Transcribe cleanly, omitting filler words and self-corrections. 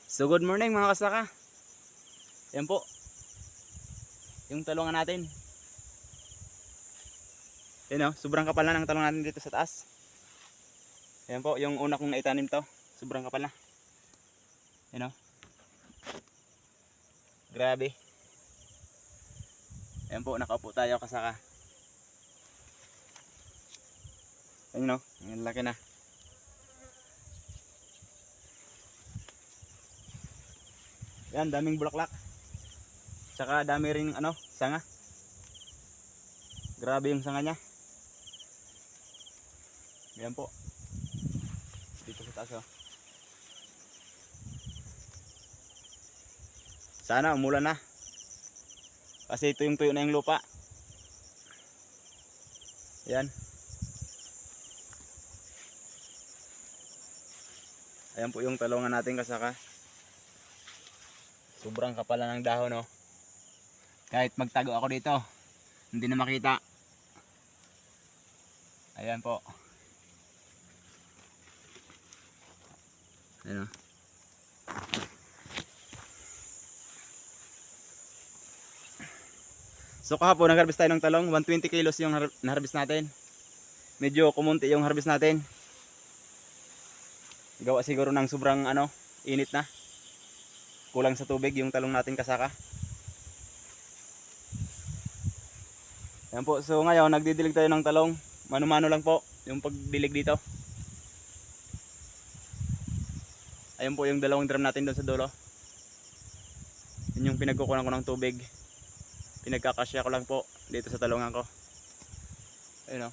So good morning mga kasaka. Yan po. Yung talungan natin. Yan o, sobrang kapal na ng talong natin dito sa taas. Yan po, yung una kong naitanim to. Sobrang kapal na. Yan o. Grabe. Yan po, nakaupo tayo kasaka. Yan o, ang laki na. Yan, daming bulaklak. Tsaka dami rin sanga. Grabe yung sanga niya. Yan po. Dito sa taas. Sana umulan na. Kasi ito yung tuyo na yung lupa. Yan. Ayan po yung talungan natin kasaka. Sobrang kapal na ng dahon Kahit magtago ako dito, hindi na makita. Ayan po. Ayan So kahapon nag-harvest tayo ng talong, 120 kilos yung na-harvest natin. Medyo kumunti yung harvest natin. Gawa siguro ng sobrang init na. Kulang sa tubig yung talong natin kasaka. Yan po, so ngayon nagdidilig tayo ng talong. Mano-mano lang po yung pagdilig dito. Ayun po yung dalawang drum natin doon sa dulo. Yun yung pinagkukunan ko ng tubig. Pinagkakasya ko lang po dito sa talungan ko. Ayun